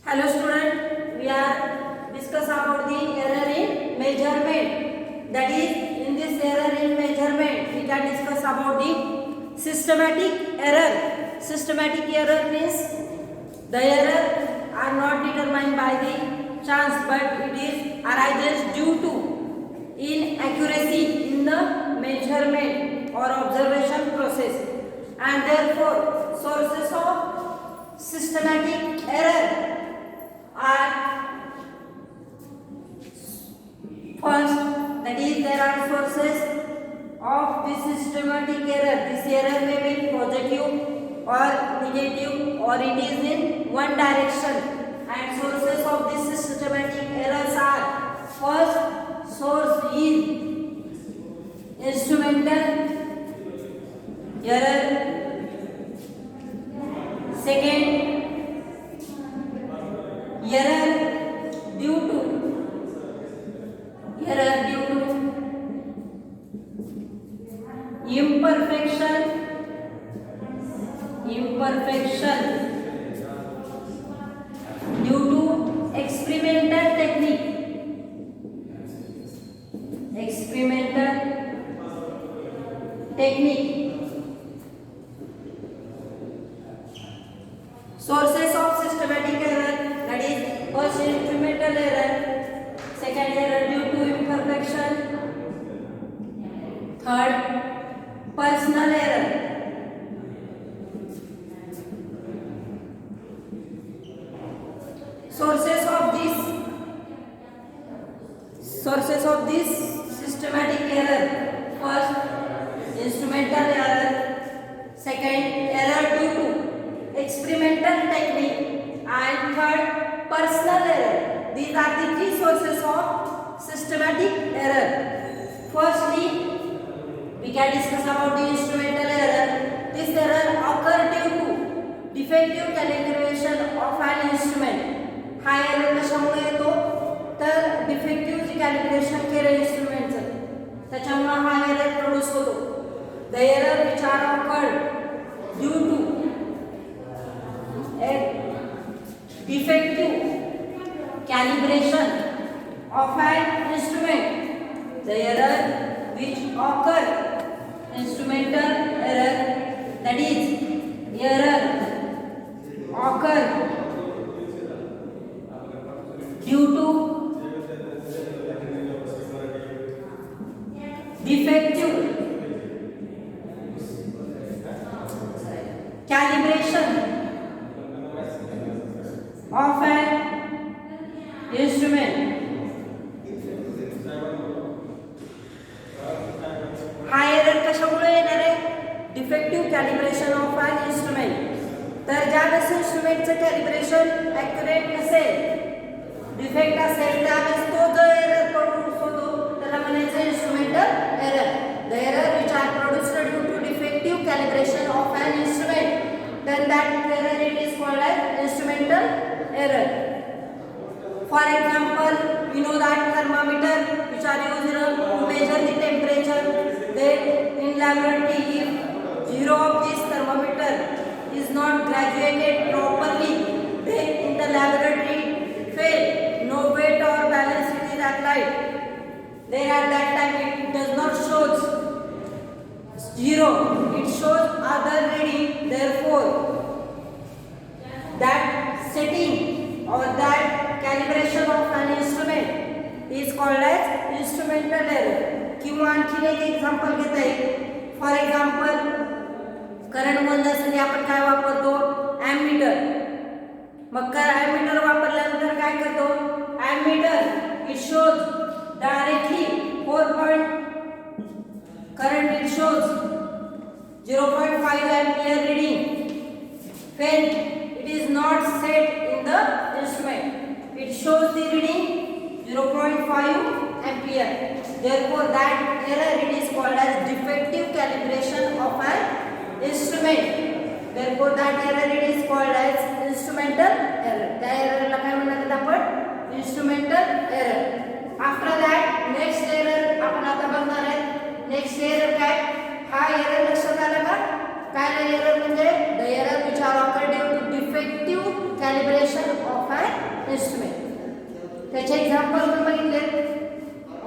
Hello student, we are discuss about the error in measurement. That is, in this error in measurement, we can discuss about the systematic error. Systematic error means the error are not determined by the chance, but it is arises due to inaccuracy in the measurement or observation process, and therefore sources of systematic error are first, that is, there are sources of this systematic error. This error may be positive or negative, or it is in one direction. And sources of this systematic errors are: first source is instrumental error. Second, error due to imperfection due to experimental technique. Sources of systematic error, that is, first instrumental error, second error due to imperfection, third personal error. Sources of this systematic error: first instrumental error, second error due to experimental technique, and third personal error. These are the three sources of systematic error. Firstly, we can discuss about the instrumental error. This error occurs due to defective calibration of an instrument. हा error कशामुळे येतो तर defective जे calibration केलं इन्स्ट्रुमेंटचं त्याच्यामुळे हा error produce होतो. The error which are occurred due to a defective calibration of an instrument. The error which occur, instrumental error, that is, error occur due to defective calibration of an instrument. हा error कशामुळे येणार आहे? Defective calibration of an instrument. तर ज्यावेळेस इन्स्ट्रुमेंटचं calibration accurate नसेल, defect असेल, त्यावेळेस तो जो एरर प्रोड्यूस होतो त्याला म्हणायचं instrumental error. The error which are produced due to defective calibration of an instrument, then that error it is called as instrumental error. For example, we know that thermometer which are used to measure the temperature, then in laboratory if zero of this thermometer is not graduated properly, then in the laboratory fail, no weight or balance it is applied, then at that time it does not shows zero, it shows other reading. Therefore that setting or that calibration of an instrument is called as instrumental error. किंवा आणखी एक example घेता येईल. For example, current मोजण्यासाठी आपण काय वापरतो? Ammeter. मग ammeter वापरल्यानंतर काय करतो? Ammeter it shows directly 4 current it shows 0.5 ampere reading. When it is not set in the instrument, it shows the reading 0.5 ampere. Therefore that error it is called as defective calibration of an instrument. Therefore that error it is called as instrumental error. त्या एररला काय म्हणतात आपण? Instrumental error. After that next error आपण आता बघणार आहे. Next error काय? हा एरर लक्षात आला का? काय एरर म्हणजे the error which are occur due to defective calibration of an instrument. त्याचे एक्झाम्पल पण बघितले.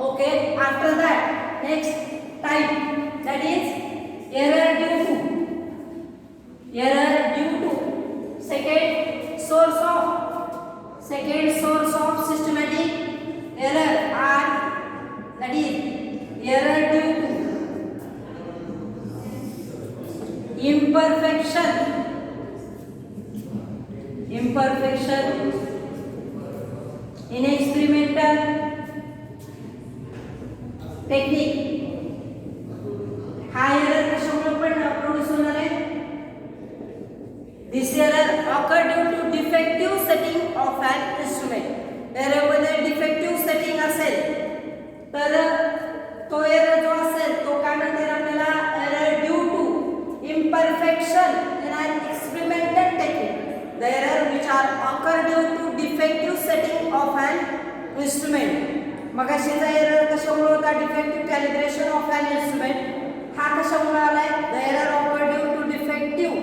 Okay, after that next type that is error due to second source of systematic error are that is error due to imperfection in experimental technique. हा error कशामुळे पण produce होणार आहे? This error occurred due to defective setting of an instrument. error मध्ये defective setting असेल तर तो error जो असेल तो काय म्हणतात आपल्याला error due to imperfection in an experimental technique. The error which are occurred due to defective setting of an instrument. मगाशीचा error कशामुळे होता? defective calibration of an instrument. हा कशामुळे आलाय? The error occurred due to defective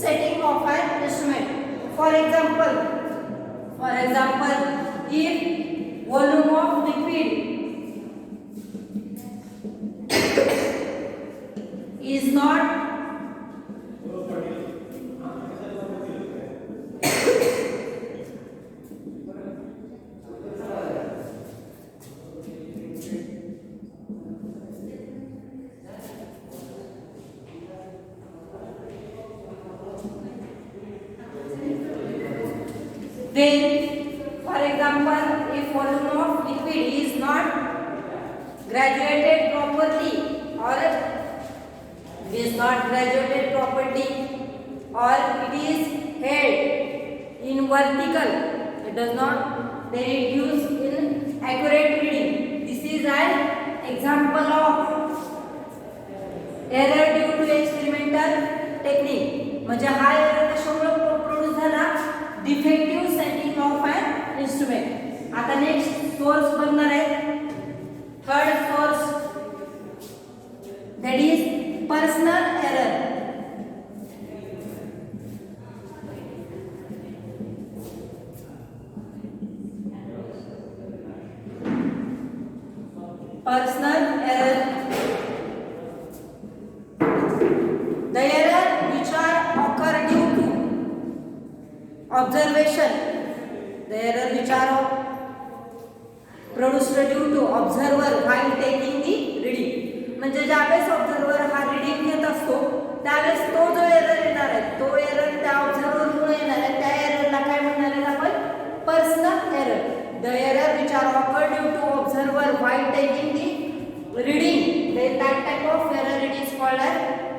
setting of an instrument. For example, if volume of liquid is not then, for example, if volume of liquid is not graduated properly or it is not graduated properly or it is held in vertical, it does not then it gives in accurate reading. This is an example of error due to experimental technique. म्हणजे हा error कशामुळे produce झाला? defective setting of an instrument. आता next source बनणार आहे third source that is personal error. Personal error. The error which are occur due to observation. The error which are produced due to observer while taking the reading. म्हणजे ज्यावेळेस observer हा reading घेत असतो त्यावेळेस तो जो एरर येणार आहे तो एरर त्या ऑब्झर्वरमुळे येणार आहे. त्या एररला काय म्हणणार आहे आपण? Personal error. The error which are occurred due to observer while taking the reading, then that type of error it is called as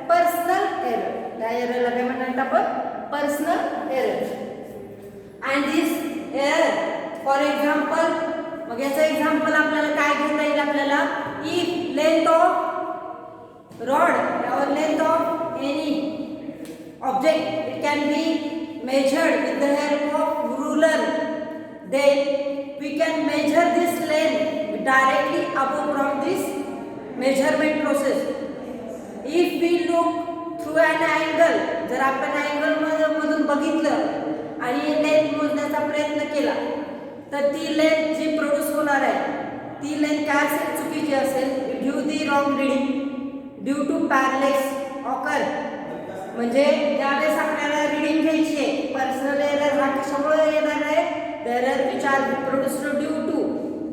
personal error. त्या एररला काय म्हणणार आपण? Personal error. And this error, for example, मग याचं example आपल्याला काय घेता येईल? आपल्याला if length of rod or length of any object it can be measured with the help of ruler, then we can measure this length directly above from this measurement process. If we look through an angle, जर आपण angle मधून बघितलं आणि length मोजण्याचा प्रयत्न केला तर ती length जी produce होणार आहे ती लेंथ काय असेल? चुकीची असेल. Due the wrong reading due to parallax occur. म्हणजे ज्यावेळेस आपल्याला रीडिंग घ्यायची आहे पर्सनल एरर हा कशामुळे येणार आहे? Error which are produced due to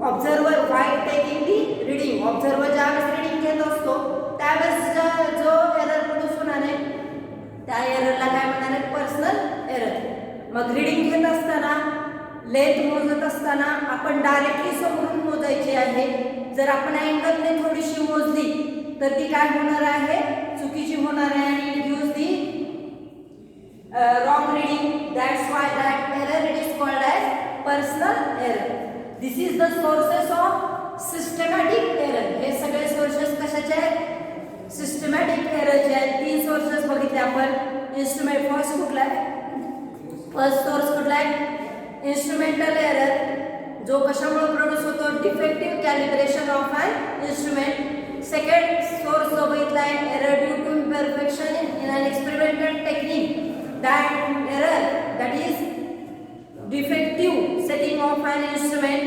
observer while taking the reading. Observer ज्यावेळेस रीडिंग घेत असतो त्यावेळेस जो एरर प्रोड्यूस होणार आहे त्या एररला काय म्हणणार आहे? Personal error. मग रीडिंग घेत असताना लेंथ मोजत असताना आपण डायरेक्टली समोरून मोजायची आहे. जर आपण अँगलने थोडीशी मोजली तर ती काय होणार आहे? चुकीची होणार आहे आणि it gives the wrong reading. That's why that error it is called as personal error. This is the sources of systematic error. हे सगळे सोर्सेस कशाचे आहेत? सिस्टमॅटिक एररचे आहेत. 3 सोर्सेस बघितले आपण. इन्स्ट्रुमेंट फर्स्ट कुठला आहे? फर्स्ट सोर्स कुठला आहे? इन्स्ट्रुमेंटल एरर जो कशामुळे प्रोड्यूस होतो? Defective calibration of an instrument. Second source जो बघितला आहे error due to imperfection in an experimental technique. That error that is defective setting of an instrument.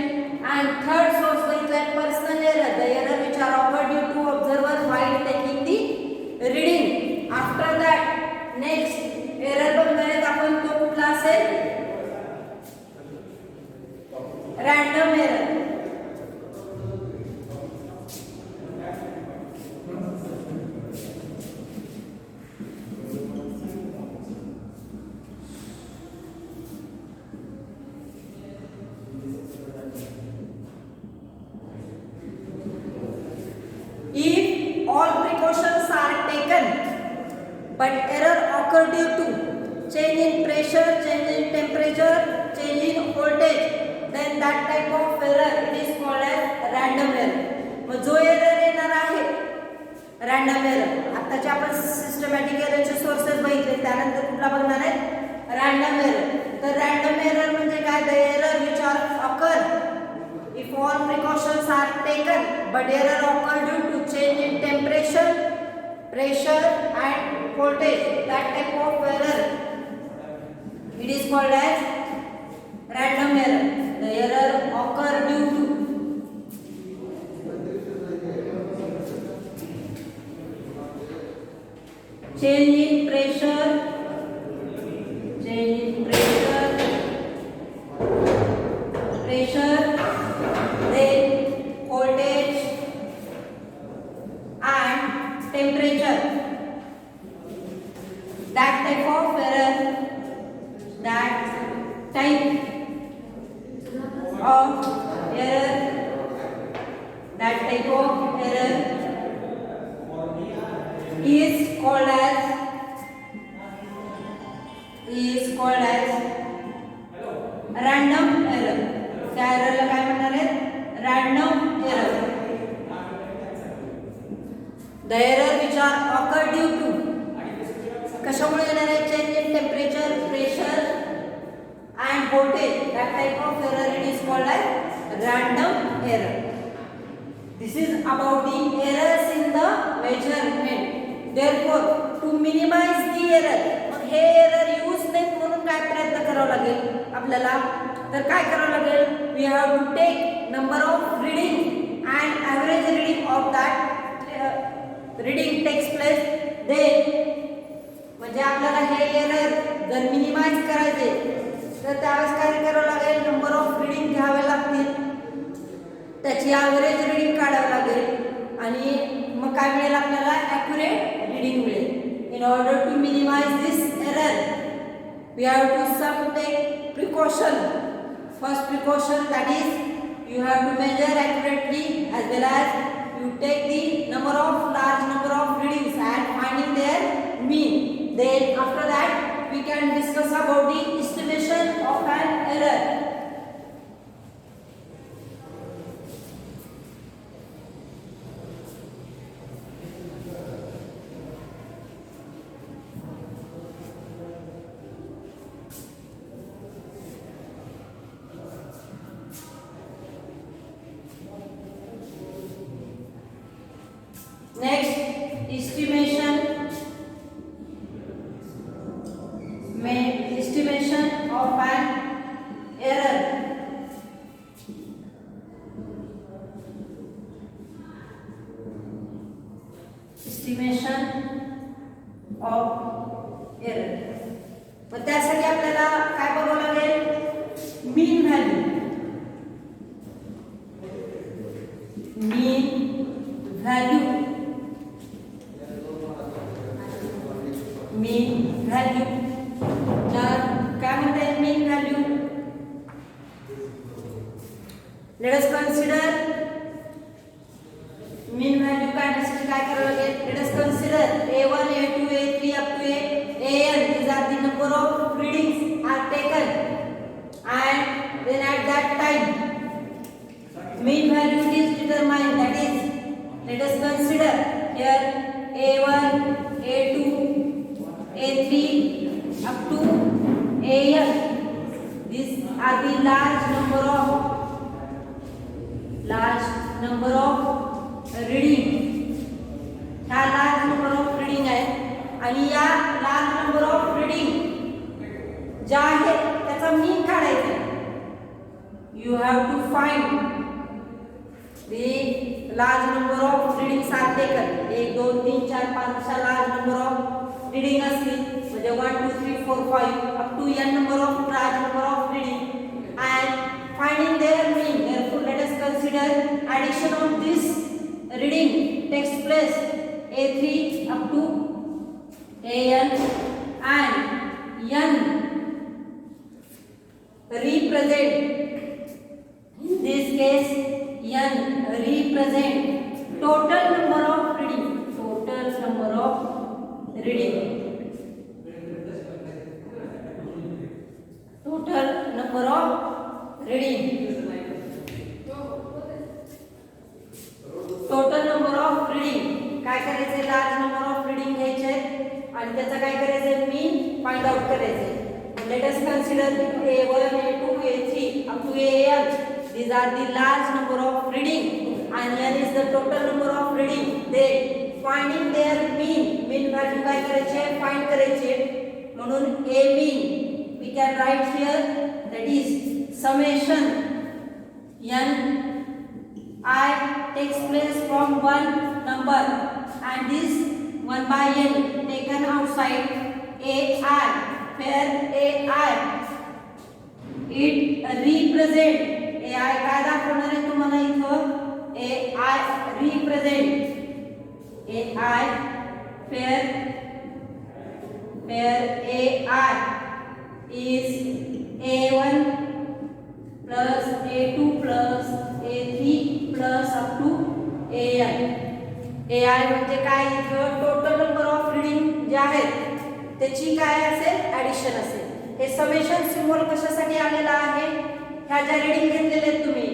And third source बघितलाय personal error, the error which are occurred due to observer while taking the reading. After that next error बघणार आहेत आपण, तो कुठला असेल? random error. If all precautions are taken but error occur due to change in pressure, change in temperature, change in voltage, then that type of error it is called as random error. मग जो error येणार आहे random error, आताचे आपण systematic एररचे sources बघितले, त्यानंतर कुठला बघणार आहे? Random error. तर रॅन्डम एरर म्हणजे काय? The error which are occur if all precautions are taken but error occur due to change in temperature, pressure and voltage, that type of error it is called as random error. The error occur due to change in pressure, then voltage and temperature. That type of error, that type of error is called as random error. त्या एररला काय म्हणणार आहेत? Random error. The error which are occur due to कशामुळे येणार आहे? Change in temperature, pressure and voltage. That type of error it is called as random error. This is about the errors in the measurement. Therefore to minimize the error, मग हे error use नाही म्हणून काय प्रयत्न करावा लागेल आपल्याला? तर काय करावं लागेल? We have to take number of reading and average reading of that reading takes place. Then म्हणजे आपल्याला हे एरर जर मिनिमाइज करायचे तर त्यावेळेस काय करावं लागेल? नंबर ऑफ रीडिंग घ्यावे लागतील, त्याची ॲव्हरेज रीडिंग काढावं लागेल आणि मग काय मिळेल आपल्याला? ॲक्युरेट रीडिंग मिळेल. In order to minimize this error we have to some take precaution. First precaution, that is you have to measure accurately as well as you take the large number of readings and finding their mean. Then after that we can discuss about the estimation of an error. Next, estimation of an error. Estimation of error. पण त्यासाठी आपल्याला काय बघावं लागेल? Mean value. तर काय म्हणता येईल mean value? Let us consider mean value काढण्यासाठी काय करावं लागेल? Let us consider A1, A2, A3 up to AN. These are the number of readings are taken, and then at that time mean value is determined. That is, let us consider here A1, A2, A3 up to AN. These are the large number of reading. ह्या large number of reading आहे आणि या large number of reading ज्या आहेत त्याचा mean काढायचा आहे. you have to find the large number of readings are taken. 1 2 3 4 5 अशा large number of reading असतील म्हणजे 1 2 3 4 5 up to n number of large number of reading and finding their mean. Therefore let us consider addition of this reading takes place a3 up to an and n represent, in this case n represent total number of reading, total number of reading, total number of reading, total number of reading. काय करायचे, large number of reading घ्यायचे आणि त्याचा काय करायचे, mean find out करायचे. Let us consider A1, A2, A3 up to AN. These are the large number of reading and n is the total number of reading. They finding their mean. Mean value काय करायचे, find करायचे. म्हणून A mean we can write here, that is summation n I takes place from one number and this 1 by n taken outside AI, where AI it represent, AI काय दाखवणार आहे तुम्हाला इथं, AI represent, AI where AI is A1 plus A2 plus A3 plus up to AN. AI म्हणजे काय, इथं total number of reading जे आहेत त्याची काय असेल, ॲडिशन असेल. हे समेशन सिम्बॉल कशासाठी आलेला आहे, ह्या ज्या रीडिंग घेतलेले आहेत तुम्ही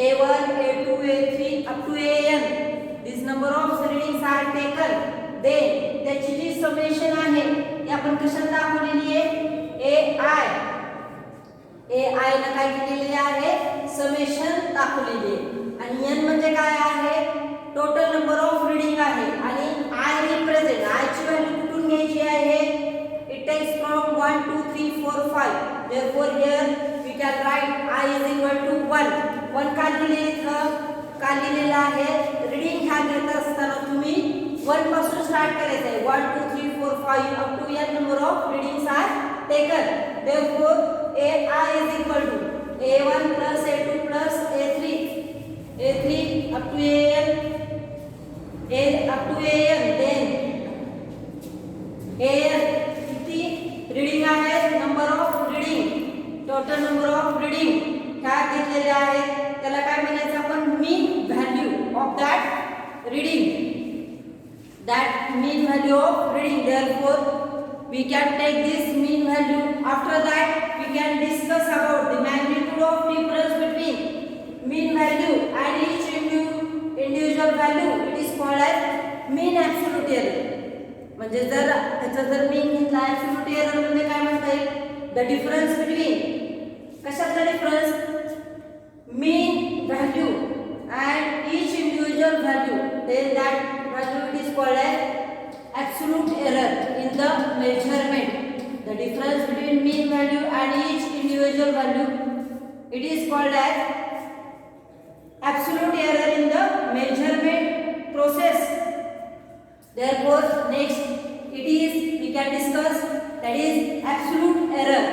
A1 A2 A3 up to AN, this number of readings are taken, they त्याची जी समेशन आहे ती आपण कशात दाखवलेली आहे, AI ला काय केलेले आहे, समेशन दाखवलेली आहे. आणि n म्हणजे काय आहे, टोटल नंबर ऑफ रीडिंग आहे आणि I रिप्रेझेंट, I ची व्हॅल्यू कुठून घ्यायची आहे, it takes from 1 2 3 4 5. Therefore here we can write I is equal to 1. 1 का लिहिले इथं, का लिहिलेला आहे, रीडिंग ह्या घेत असताना तुम्ही 1 पासून स्टार्ट करायचं आहे. 1 2 3 4 5 up to n number of readings are taken. Therefore AI is equal to A1 plus A2 plus A3 up to AN, up to AN, then AN किती रीडिंग आहे, number of reading, total number of reading काय घेतलेले आहे त्याला काय म्हणायचं आपण, mean value of that reading, that mean value of reading. Therefore we can take this mean value. After that we can discuss about the magnitude of difference between mean value and each individual value. It is called as mean absolute error. म्हणजे जर त्याचा जर mean घेतला, absolute error म्हणजे काय म्हणता येईल, the difference between, कशातला difference, mean value and each individual value, then that value it is called as absolute error in the measurement. The difference between mean value and each individual value, it is called as absolute error in the measurement process. Therefore next it is we can discuss, that is absolute error.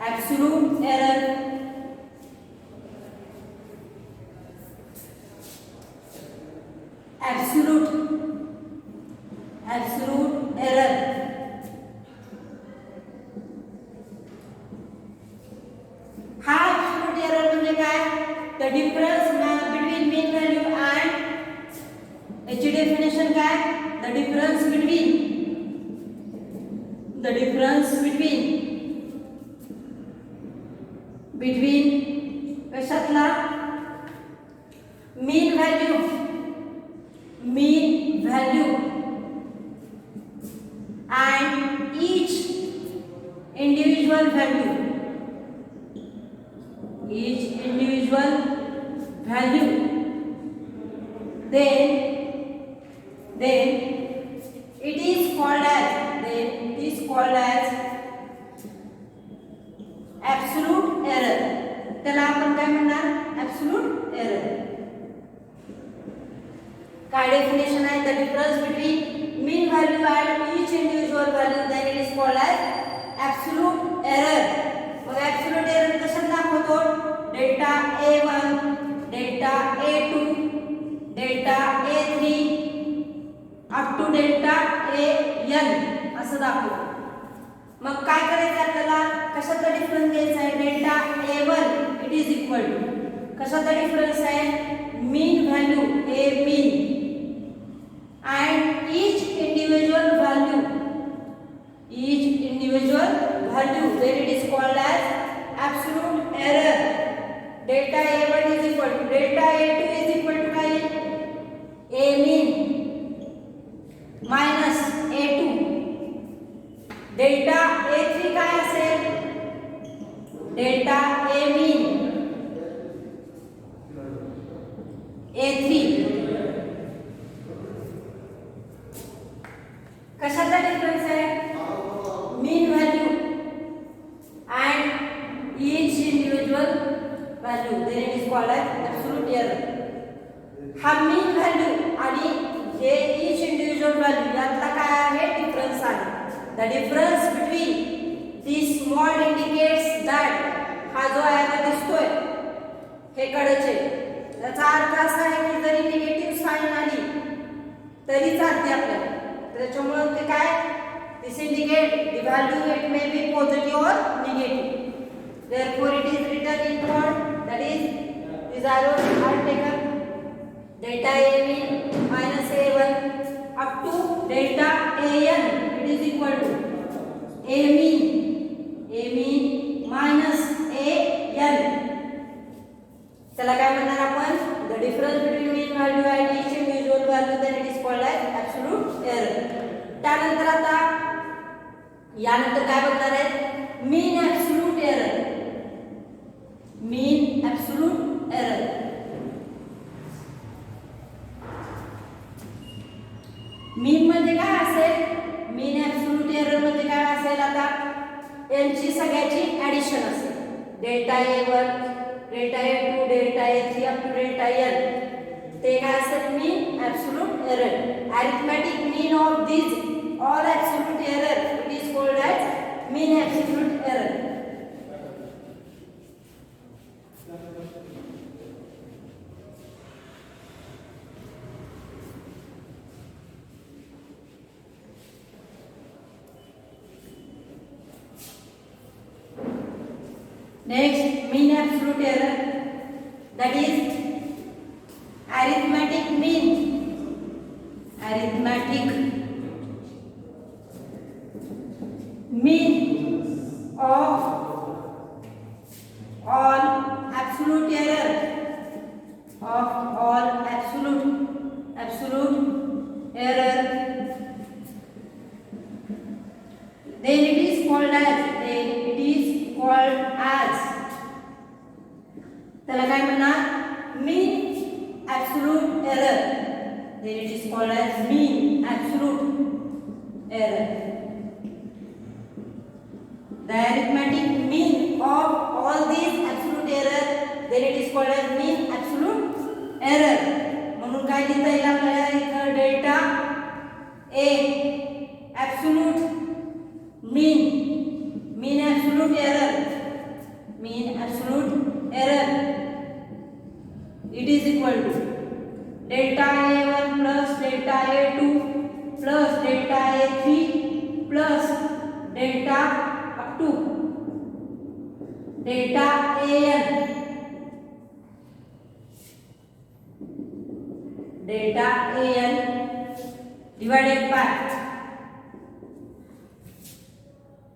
Absolute error, absolute error. हा absolute error म्हणजे काय, the difference between mean value and याची definition काय, the difference between कशातला, mean value and each individual value value, then it is called as absolute error. त्याला आपण काय म्हणणार? absolute error. काय डेफिनेशन आहे? the difference between mean value and each individual value, then it is called as absolute error. मग absolute error कशात दाखवतो? Delta A1, delta A2, delta A3 up to delta AN असं दाखवतो. मग काय करायचं आपल्याला? कशाचा डिफरन्स घ्यायचा आहे? Delta A1 it is equal to कशाचा डिफरन्स आहे? Mean value A mean and each individual value, then it is called as absolute error. Delta A1 is equal to delta A2 is equal to काय? A mean minus A2. delta A3 काय असेल? delta A mean A3. कशाचा difference आहे? Mean value and each individual value, then it is called as absolute error. हा mean value आणि हे each individual value यातला काय आहे? डिफरन्स आहे. The difference between this small indicates that हा जो ॲरो दिसतोय हे कडेचे, याचा अर्थ असा आहे की जरी निगेटिव्ह साइन आली तरी चालते आपल्याला. त्याच्यामुळे ते काय? This indicate the value it may be positive और negative. therefore it is written in what? that is these arrows are taken delta A mean minus A1 up to delta AN, it is equal to A mean minus AN. त्याला काय म्हणणार आपण? the difference between mean value and each individual value, then it is called as absolute error. त्यानंतर आता यानंतर काय बघणार आहे? mean absolute error. mean absolute error. mean म्हणजे काय असेल? mean absolute error म्हणजे काय असेल? आता यांची सगळ्याची ऍडिशन असेल. Delta A1, delta A2, delta A3 up to delta N, ते काय असेल? mean absolute error. arithmetic mean of these all absolute error, it is called as mean absolute error. Next, mean absolute error, that is arithmetic mean of all absolute error then it is called as त्याला काय म्हणणार? mean absolute error, then it is called as mean absolute error. the arithmetic mean of all these absolute error, then it is called as mean absolute error. म्हणून काय लिहिता येईल आपल्याला? इथं delta A absolute mean absolute error, it is equal to delta A1 plus delta A2 plus delta A3 plus delta up to delta AN divided by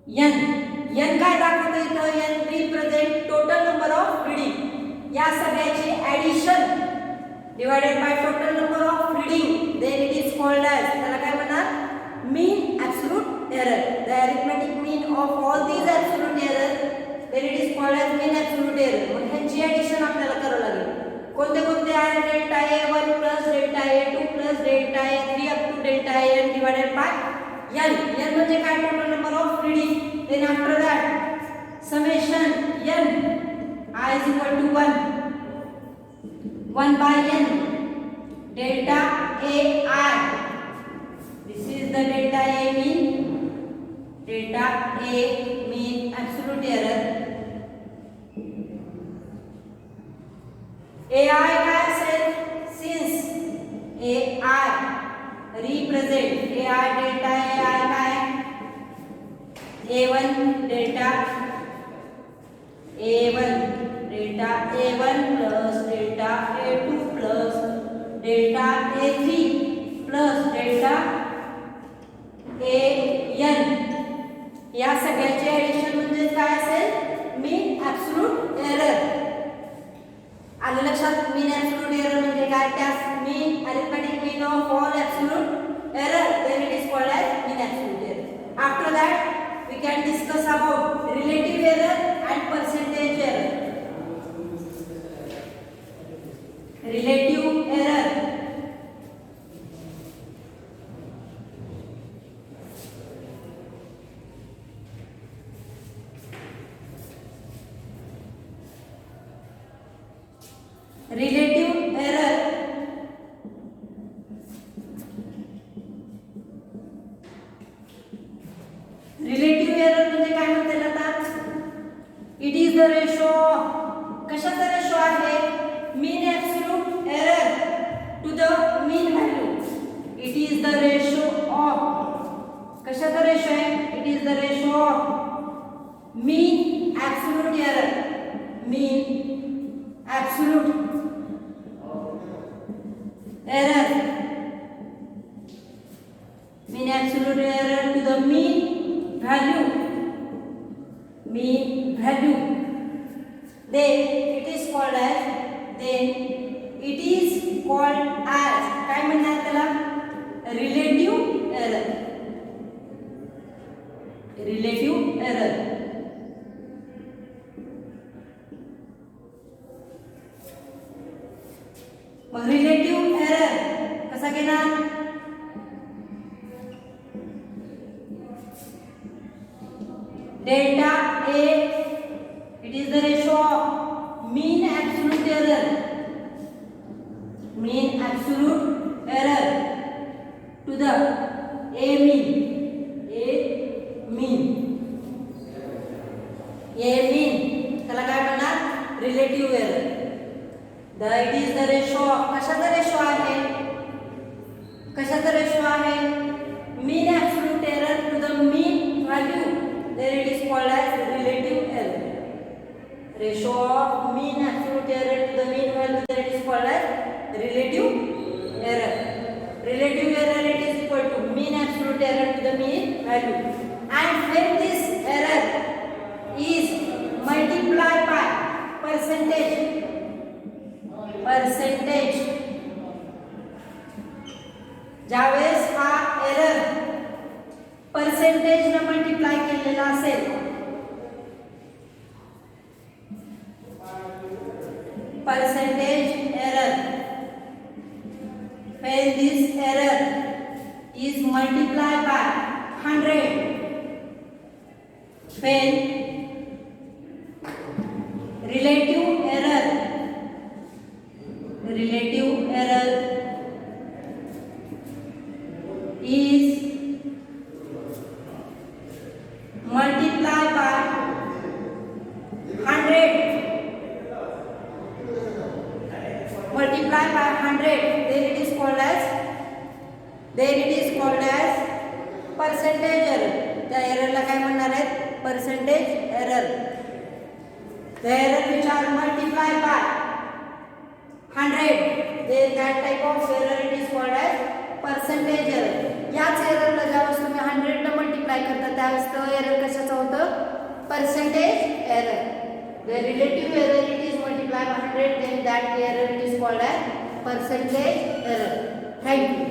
n. n काय दाखवतो इथं? n represent total number of reading. या सगळ्याची addition divided by total number of reading, then it is called as त्याला काय म्हणणार? mean absolute error. the arithmetic mean of all these absolute error, then it is called as mean absolute error. मग ह्यांची addition आपल्याला करावं लागेल. कोणते कोणते आहे delta A1 plus delta A2 plus delta A3 up to delta AN divided by n. n म्हणजे काय total number of reading. Then after that summation n I is equal to 1 by n delta AI. This is the delta A mean, delta A mean absolute error. AI काय असेल, since AI represent AI delta AI काय A1 delta A1 delta A1 plus delta A2 plus delta A3 plus delta AN. या सगळ्याचे addition म्हणजे काय असेल, mean absolute error. आलं लक्षात. मीन ऍब्सोल्यूट एरर म्हणजे काय, त्यास mean arithmetic mean of all absolute error, then it is called as mean absolute error. After that we can discuss about relative error and percentage error. Relative error. Relative error relative error म्हणजे काय म्हणतात आता, it is the ratio. कशाचा ratio आहे, mean absolute error to the mean value. It is the ratio of, कशाचा ratio आहे, it is the ratio of mean absolute error, mean absolute error, mean absolute error to the mean value, mean value, then it is called as, काय म्हणतात त्याला, relative error. Relative error. मग relative error कसा घेणार, delta A, it is the ratio of mean absolute error, mean absolute error to the A mean, त्याला काय म्हणणार, relative error. It is the ratio of, कशाचा ratio आहे, कशाचा ratio आहे, mean absolute error to the mean value, then it is called as relative error. Ratio of mean absolute error to the mean value, then it is called as relative error. Relative error, it is equal to mean absolute error to the mean value. And when this error is multiplied by percentage, ज्यावेळेस हा error percentage न multiply केलेला असेल, percentage error, when this error is multiplied by 100, when relative error is multiplied by 100, then it is called as percentage error. त्या एररला काय म्हणणार आहेत, percentage error. The error which are multiplied by 100, then that type of error it is called as percentage error. याच एररला ज्यावेळेस तुम्ही 100 ने multiply करता त्यावेळेस तो एरर कशाचा होतं, percentage error. The relative error it is multiplied by 100, then that error it is called as percentage error. Thank you.